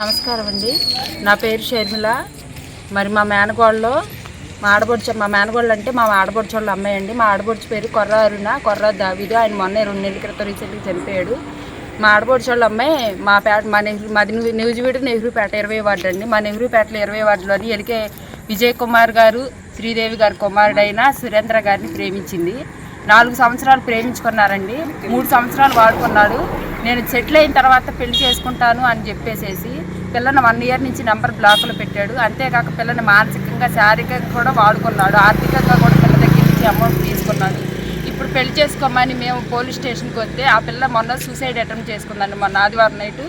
నమస్కారం అండి. నా పేరు షర్మిల. మరి మా మేనగోళ్ళు మా మేనగోళ్ళు అంటే మా ఆడపడుచోళ్ళ అమ్మాయి అండి. మా ఆడపడుచు పేరు కొర్ర అరుణ, కొర్ర దావీదు. ఆయన మొన్న 2 నెలల క్రితం రీసెంట్గా చనిపోయాడు. మా ఆడపడుచోళ్ళ అమ్మాయి మాది న్యూజివీడు నెహ్రూపేట 20 వార్డు అండి. మా నెహ్రూపేటలో 20 వార్డులోని ఎలికే విజయ్ కుమార్ గారు, శ్రీదేవి గారి కుమారుడైన సురేంద్ర గారిని ప్రేమించింది. 4 సంవత్సరాలు ప్రేమించుకున్నారండి. 3 సంవత్సరాలు వాడుకున్నాడు. నేను సెటిల్ అయిన తర్వాత పెళ్లి చేసుకుంటాను అని చెప్పేసేసి పిల్లని 1 ఇయర్ నుంచి నెంబర్ బ్లాక్లో పెట్టాడు. అంతేకాక పిల్లని మానసికంగా, శారీరకంగా కూడా వాడుకున్నాడు. ఆర్థికంగా కూడా పిల్ల దగ్గర నుంచి అమౌంట్ తీసుకున్నాడు. ఇప్పుడు పెళ్లి చేసుకోమని మేము పోలీస్ స్టేషన్కి వస్తే ఆ పిల్ల మొన్న సూసైడ్ అటెంప్ట్ చేసుకుందండి. మొన్న ఆదివారం నైటు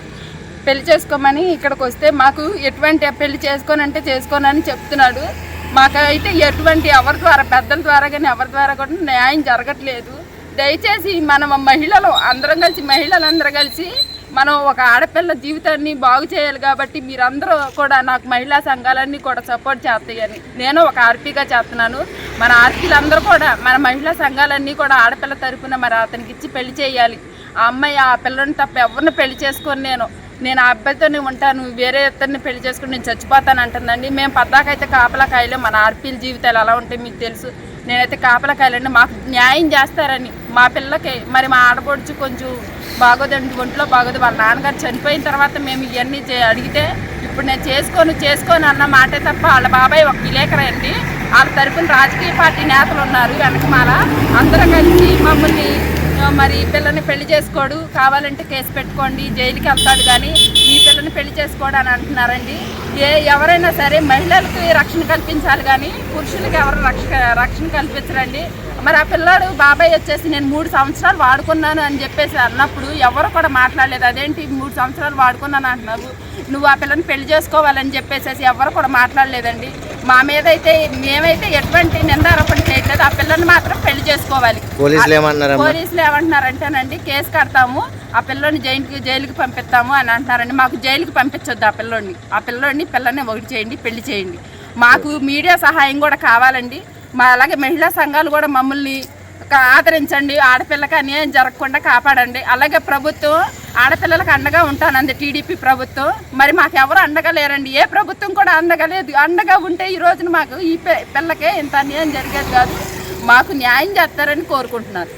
పెళ్లి చేసుకోమని ఇక్కడికి వస్తే మాకు ఎటువంటి పెళ్లి చేసుకోనంటే చేసుకోనని చెప్తున్నాడు. మాకైతే ఎటువంటి ఎవరి ద్వారా, పెద్దల ద్వారా కానీ ఎవరి ద్వారా కూడా న్యాయం జరగట్లేదు. దయచేసి మనం మహిళలందరూ కలిసి మనం ఒక ఆడపిల్ల జీవితాన్ని బాగు చేయాలి. కాబట్టి మీరందరూ కూడా నాకు మహిళా సంఘాలన్నీ కూడా సపోర్ట్ చేస్తాయని నేను ఒక ఆర్పీగా చేస్తున్నాను. మన ఆర్పీలందరూ కూడా మన మహిళా సంఘాలన్నీ కూడా ఆడపిల్ల తరపున మరి అతనికి ఇచ్చి పెళ్లి చేయాలి. ఆ అమ్మాయి ఆ పిల్లని తప్ప ఎవరిని పెళ్లి చేసుకొని నేను ఆ అబ్బాయితోనే ఉంటాను, వేరే ఇద్దరిని పెళ్లి చేసుకుని నేను చచ్చిపోతాను అంటుందండి. మేము పద్దాకైతే కాపలాకాయలు, మన ఆర్పీల జీవితాలు ఎలా ఉంటాయి మీకు తెలుసు. నేనైతే కాపలాకాయలండి, మాకు న్యాయం చేస్తారని. మా పిల్లకి మరి మా ఆడపడుచు కొంచెం బాగోదండి, ఒంట్లో బాగోదు. వాళ్ళ నాన్నగారు చనిపోయిన తర్వాత మేము ఇవన్నీ అడిగితే ఇప్పుడు నేను చేసుకోను అన్న మాటే తప్ప వాళ్ళ బాబాయ్ ఒక విలేకరండి. వాళ్ళ తరపున రాజకీయ పార్టీ నేతలు ఉన్నారు వెనకమాల. అందరం కలిసి మమ్మల్ని మరి పిల్లని పెళ్లి చేసుకోడు, కావాలంటే కేసు పెట్టుకోండి, జైలుకి వెళ్తాడు, కానీ ఈ పిల్లని పెళ్లి చేసుకోడు అని అంటున్నారండి. ఎవరైనా సరే మహిళలకు రక్షణ కల్పించాలి, కానీ పురుషులకు ఎవరు రక్షణ కల్పించరండి. మరి ఆ పిల్లాడు బాబాయ్ వచ్చేసి నేను 3 సంవత్సరాలు వాడుకున్నాను అని చెప్పేసి అన్నప్పుడు ఎవరు కూడా మాట్లాడలేదు. అదేంటి 3 సంవత్సరాలు వాడుకున్నాను అంటున్నావు, నువ్వు ఆ పిల్లని పెళ్లి చేసుకోవాలని చెప్పేసి ఎవరు కూడా మాట్లాడలేదండి. మా మీద అయితే మేమైతే ఎటువంటి నిందారోపణ చేయట్లేదు. ఆ పిల్లని మాత్రం పెళ్లి చేసుకోవాలి. పోలీసులు ఏమంటున్నారంటేనండి, కేసు కడతాము, ఆ పిల్లని జైలుకి పంపిస్తాము అని అంటున్నారండి. మాకు జైలుకి పంపించొద్దు. ఆ పిల్లని ఒకటి చేయండి, పెళ్లి చేయండి. మాకు మీడియా సహాయం కూడా కావాలండి. అలాగే మహిళా సంఘాలు కూడా మమ్మల్ని ఆదరించండి. ఆడపిల్లకి అన్యాయం జరగకుండా కాపాడండి. అలాగే ప్రభుత్వం ఆడపిల్లలకు అండగా ఉంటానంది టీడీపీ ప్రభుత్వం. మరి మాకు ఎవరు అండగా లేరండి. ఏ ప్రభుత్వం కూడా అండగా లేదు. అండగా ఉంటే ఈ రోజున మాకు ఈ పిల్లకే ఇంత అన్యాయం జరిగేది కాదు. మాకు న్యాయం చేస్తారని కోరుకుంటున్నారు.